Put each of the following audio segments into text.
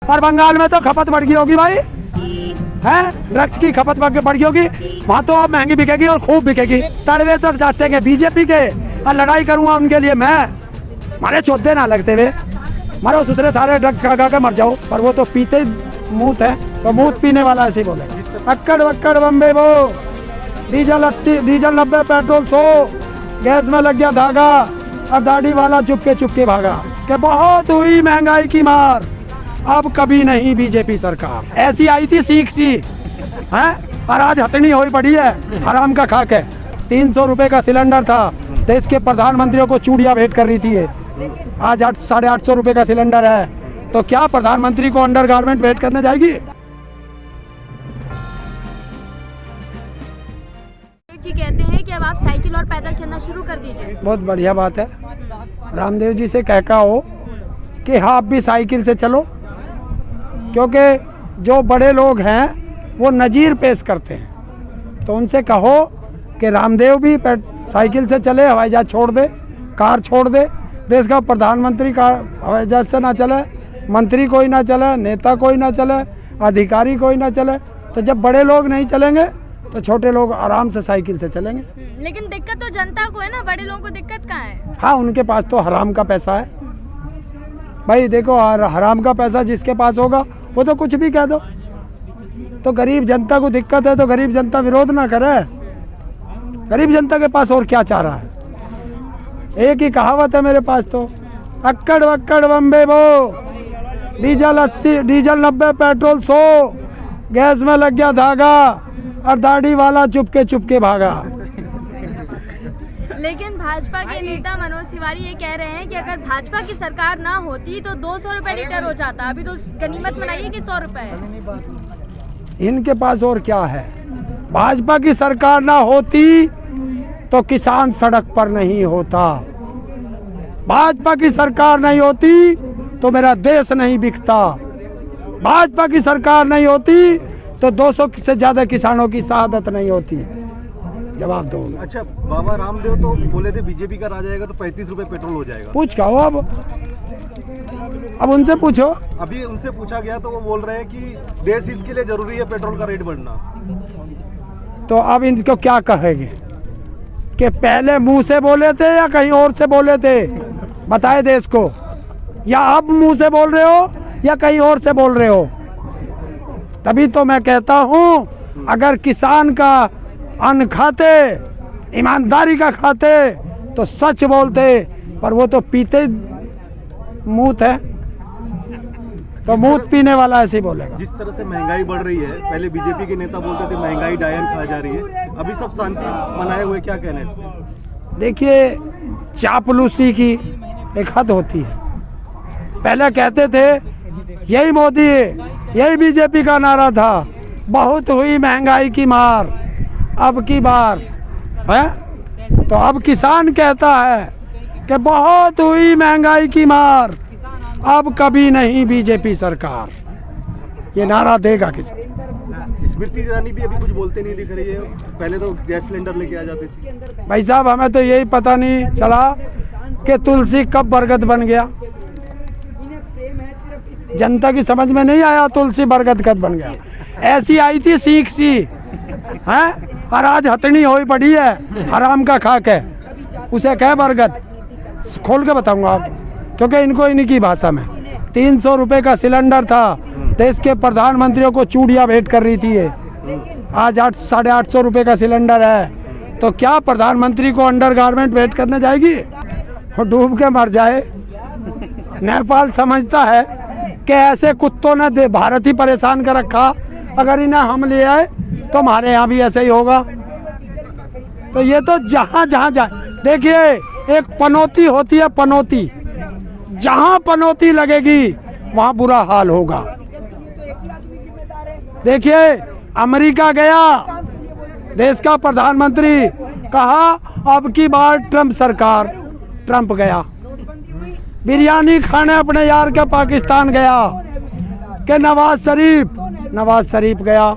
पर बंगाल में तो खपत बढ़ गई होगी भाई, है ड्रग्स की खपत बढ़ गई होगी, वहाँ तो अब महंगी बिकेगी और खूब बिकेगी। तड़वे तो जाते हैं बीजेपी के और लड़ाई करूँगा उनके लिए मैं, मारे चौथे ना लगते हुए, मारो सुधरे सारे ड्रग्स खा के मर जाओ। पर वो तो पीते मूत है, तो मूत पीने वाला ऐसे ही बोले। अक्कड़ वक्कड़ बम्बे वो, डीजल 80, डीजल 90, पेट्रोल 100, गैस में लग गया धागा और दाढ़ी वाला चुपके भागा। कि बहुत हुई महंगाई की मार, अब कभी नहीं बीजेपी सरकार। ऐसी आई थी सीख सी है, और आज हथनी हो पड़ी है हराम का खाक है। 300 रुपए का सिलेंडर था, देश के प्रधानमंत्रियों को चूड़ियां भेंट कर रही थी ये, आज 850 रुपए का सिलेंडर है, तो क्या प्रधानमंत्री को अंडरगारमेंट भेंट करने जाएगी? जी कहते हैं कि अब आप साइकिल और पैदल चलना शुरू कर दीजिए। बहुत बढ़िया बात है, रामदेव जी से कह हो कि हाँ आप भी साइकिल से चलो, क्योंकि जो बड़े लोग हैं वो नज़ीर पेश करते हैं, तो उनसे कहो कि रामदेव भी साइकिल से चले, हवाई जहाज छोड़ दे, कार छोड़ दे। देश का प्रधानमंत्री कार हवाई जहाज से ना चले, मंत्री कोई ना चले, नेता कोई ना चले, अधिकारी कोई ना चले, तो जब बड़े लोग नहीं चलेंगे तो छोटे लोग आराम से साइकिल से चलेंगे। लेकिन दिक्कत तो जनता को है ना, बड़े लोगों को दिक्कत कहाँ है? हाँ, उनके पास तो हराम का पैसा है भाई। देखो हराम का पैसा जिसके पास होगा वो तो कुछ भी कह दो, तो गरीब जनता को दिक्कत है तो गरीब जनता विरोध ना करे। गरीब जनता के पास और क्या चाह रहा है? एक ही कहावत है मेरे पास तो, अक्कड़ वक्कड़ बम्बे वो, डीजल 80, डीजल 90, पेट्रोल 100, गैस में लग गया धागा और दाढ़ी वाला चुपके भागा। लेकिन भाजपा के नेता मनोज तिवारी ये कह रहे हैं कि अगर भाजपा की सरकार ना होती तो 200 रुपए लीटर हो जाता, अभी तो गनीमत मनाइए कि 100 रुपए है। इनके पास और क्या है? भाजपा की सरकार ना होती तो किसान सड़क पर नहीं होता, भाजपा की सरकार नहीं होती तो मेरा देश नहीं बिकता, भाजपा की सरकार नहीं होती तो 200 से ज्यादा किसानों की शहादत नहीं होती। जवाब दो। अच्छा, बाबा रामदेव तो बोले थे बीजेपी का राज आएगा तो 35 रुपए पेट्रोल हो जाएगा। पूछ कहो अब उनसे पूछो। अभी उनसे पूछा गया तो वो बोल रहे हैं कि देश हित के लिए जरूरी है पेट्रोल का रेट बढ़ना। तो अब इनको क्या कहेंगे कि पहले मुंह से बोले थे या कहीं और से बोले थे? बताए देश को, या अब मुंह से बोल रहे हो या कहीं और से बोल रहे हो? तभी तो मैं कहता हूं, अगर किसान का अन्न खाते, ईमानदारी का खाते तो सच बोलते, पर वो तो पीते मूत है, तो मूत पीने वाला ऐसे ही बोलेगा। जिस तरह से महंगाई बढ़ रही है, पहले बीजेपी के नेता बोलते थे महंगाई डायन खा जा रही है, अभी सब शांति मनाए हुए, क्या कहना है इसमें? देखिए, चापलूसी की एक हद होती है। पहले कहते थे यही मोदी, यही बीजेपी का नारा था, बहुत हुई महंगाई की मार, अब की बार है। तो अब किसान कहता है कि बहुत हुई महंगाई की मार, अब कभी नहीं बीजेपी सरकार, ये नारा देगा किसान। स्मृति ईरानी भी अभी कुछ बोलते नहीं दिख रही है, पहले तो गैस सिलेंडर लेके आ जाते थे। भाई साहब, हमें तो यही पता नहीं चला कि तुलसी कब बरगद बन गया, जनता की समझ में नहीं आया तुलसी बरगद कब बन गया। ऐसी आई थी सीख सी है, और आज हथनी हो पड़ी है हराम का खाक है, उसे कह बरगद। खोल के बताऊंगा आप, क्योंकि इनको इन्हीं की भाषा में 300 रुपए का सिलेंडर था, देश के प्रधानमंत्रियों को चूड़ियां भेंट कर रही थी ये, आज 850 रुपए का सिलेंडर है, तो क्या प्रधानमंत्री को अंडरगारमेंट भेंट करने जाएगी? और डूब के मर जाए। नेपाल समझता है कि ऐसे कुत्तों ने भारत ही परेशान कर रखा, अगर इन्हें हम ले आए तो हमारे यहाँ भी ऐसे ही होगा। तो ये तो जहाँ जाए, देखिए एक पनौती होती है, पनौती, जहाँ पनौती लगेगी वहाँ बुरा हाल होगा। देखिए अमेरिका गया देश का प्रधानमंत्री, कहा अब की बार ट्रंप सरकार, ट्रंप गया। बिरयानी खाने अपने यार के पाकिस्तान गया। कि नवाज शरीफ गया।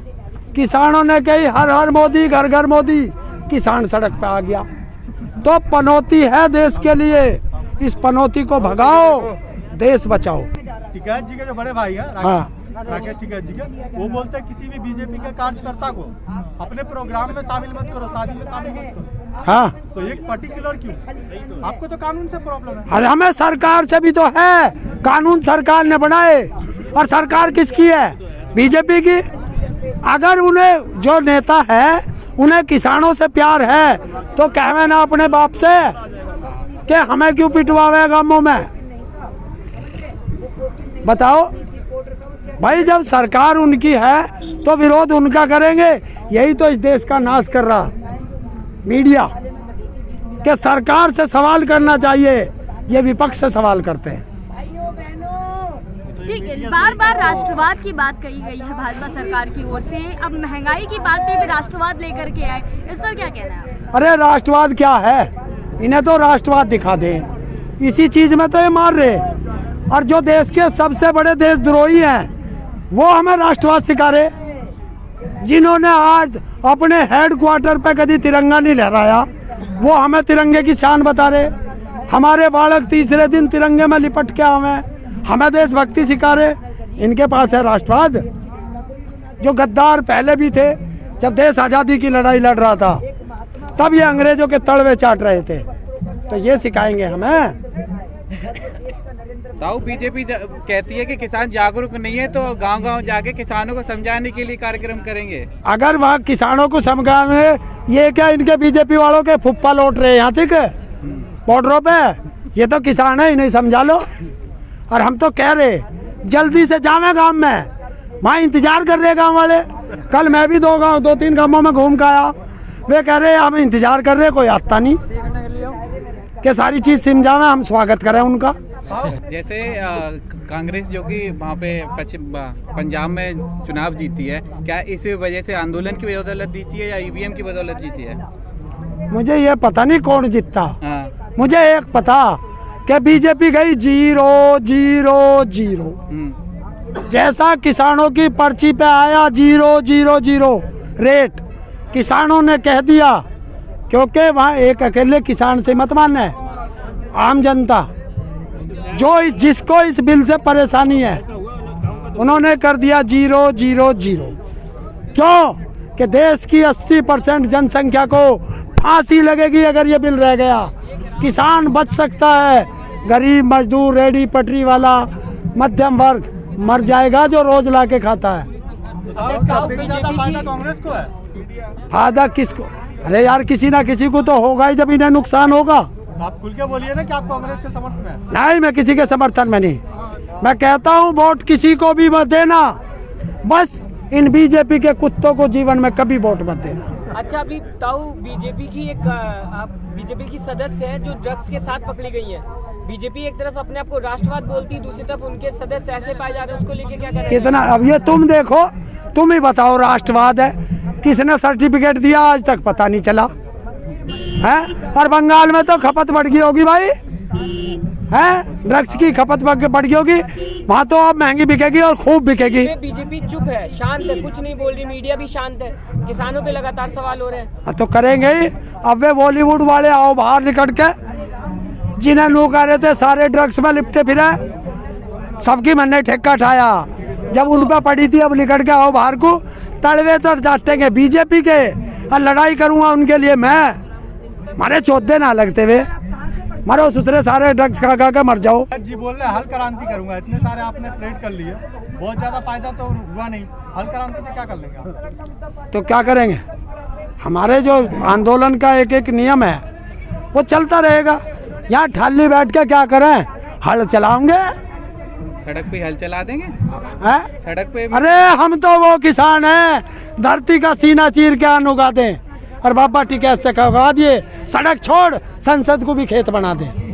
किसानों ने कही हर हर मोदी, घर घर मोदी, किसान सड़क पे आ गया। तो पनौती है देश के लिए, इस पनौती को भगाओ, देश बचाओ। टिकैत जी के जो बड़े भाई हैं राकेश टिकैत जी के, वो बोलते हैं किसी भी बीजेपी के कार्यकर्ता को अपने प्रोग्राम में शामिल मत करो, शादी में शामिल मत करो। हाँ, तो एक पर्टिकुलर क्यों? आपको तो कानून से प्रॉब्लम है। अरे हमें सरकार से भी तो है, कानून सरकार ने बनाए, और सरकार किसकी है? बीजेपी की। अगर उन्हें जो नेता है उन्हें किसानों से प्यार है तो कहवे ना अपने बाप से कि हमें क्यों पिटवावे गांवों में। बताओ भाई, जब सरकार उनकी है तो विरोध उनका करेंगे। यही तो इस देश का नाश कर रहा मीडिया, कि सरकार से सवाल करना चाहिए, ये विपक्ष से सवाल करते हैं। ठीक है, बार बार राष्ट्रवाद की बात कही गई है भाजपा सरकार की ओर से, अब महंगाई की बात पे भी राष्ट्रवाद लेकर के आए, इस पर क्या कहना है आपका? अरे राष्ट्रवाद क्या है? इन्हें तो राष्ट्रवाद दिखा दे, इसी चीज में तो ये मार रहे। और जो देश के सबसे बड़े देशद्रोही हैं वो हमें राष्ट्रवाद सिखा रहे, जिन्होंने आज अपने हेडक्वार्टर पे कभी तिरंगा नहीं लहराया, वो हमें तिरंगे की शान बता रहे। हमारे बालक तीसरे दिन तिरंगे में लिपट के हमें देशभक्ति सिखा रहे। इनके पास है राष्ट्रवाद। जो गद्दार पहले भी थे, जब देश आज़ादी की लड़ाई लड़ रहा था तब ये अंग्रेजों के तलवे चाट रहे थे, तो ये सिखाएंगे हमें। ताऊ बीजेपी कहती है कि किसान जागरूक नहीं है, तो गांव-गांव जाके किसानों को समझाने के लिए कार्यक्रम करेंगे। अगर वहाँ किसानों को समझाने, ये क्या इनके बीजेपी वालों के फुप्पा लौट रहे हैं यहाँ से बॉर्डरों पे? ये तो किसान है, इन्हें समझा लो। और हम तो कह रहे जल्दी से जावे गांव में, वहाँ इंतजार कर रहे गांव वाले। कल मैं भी 2-3 गांवों में घूम के आया, वे कह रहे हम इंतजार कर रहे, कोई आता नहीं कि सारी चीज समझावे, हम स्वागत करें उनका। जैसे कांग्रेस जो कि वहाँ पे पंजाब में चुनाव जीती है, क्या इस वजह से आंदोलन की बदौलत जीती है या ईवीएम की बदौलत जीती है? मुझे ये पता नहीं कौन जीतता। हाँ। मुझे एक पता कि बीजेपी गई 0-0-0। जैसा किसानों की पर्ची पे आया 0-0-0 रेट, किसानों ने कह दिया, क्योंकि वहाँ एक अकेले किसान से मत मानना है, आम जनता जिसको इस बिल से परेशानी है, उन्होंने कर दिया 0-0-0। क्यों? कि देश की 80% जनसंख्या को फांसी लगेगी अगर ये बिल रह गया। किसान बच सकता है, गरीब मजदूर, रेडी पटरी वाला, मध्यम वर्ग मर जाएगा जो रोज ला के खाता है। सबसे ज्यादा फायदा कांग्रेस को है। फायदा किसको? अरे यार, किसी ना किसी को तो होगा ही, जब इन्हें नुकसान होगा। आप खुल के बोलिए ना कि आप कांग्रेस के समर्थन में हैं। नहीं, मैं किसी के समर्थन में नहीं। मैं कहता हूँ वोट किसी को भी मत देना, बस इन बीजेपी के कुत्तों को जीवन में कभी वोट मत देना। अच्छा, अभी ताऊ बीजेपी की आप बीजेपी की सदस्य हैं जो ड्रग्स के साथ पकड़ी गई हैं। बीजेपी एक तरफ अपने आप को राष्ट्रवाद बोलती है, दूसरी तरफ उनके सदस्य ऐसे पाए जा रहे हैं, उसको लेके क्या करें? कितना? अब ये तुम देखो, तुम ही बताओ राष्ट्रवाद है, किसने सर्टिफिकेट दिया आज तक पता नहीं चला है। और बंगाल में तो खपत बढ़ गई होगी भाई, है ड्रग्स की खपत बढ़ गई होगी, वहाँ तो अब महंगी बिकेगी और खूब बिकेगी। बीजेपी चुप है, शांत है, कुछ नहीं बोल रही, मीडिया भी शांत है, किसानों पे लगातार सवाल हो रहे हैं। तो करेंगे ही। अब वे बॉलीवुड वाले आओ बाहर निकट के, जिन्हें लोग कह रहे थे सारे ड्रग्स में लिपटे फिरे, सबकी मन ने ठेका ठाया, जब उन पर पड़ी थी अब निकट के आओ बाहर को। तड़वे तो जाटेंगे बीजेपी के, और लड़ाई करूँगा उनके लिए मैं। मारे चौथे ना लगते वे, मारो सुथरे सारे ड्रग्स खा खा के मर जाओ। जी बोल रहे हल क्रांति करूंगा, इतने सारे आपने ट्रेड कर लिए, बहुत ज्यादा फायदा तो हुआ नहीं, हल क्रांति से क्या कर लेंगे आप? तो क्या करेंगे? हमारे जो आंदोलन का एक नियम है वो चलता रहेगा। यहाँ ठाली बैठ के क्या करें? हल चलाओगे, सड़क पे हल चला देंगे है? सड़क पे। अरे हम तो वो किसान हैं, धरती का सीना चीर के अन्न उगा दें, और बाबा टिकैत से कहवा दिए सड़क छोड़, संसद को भी खेत बना दें।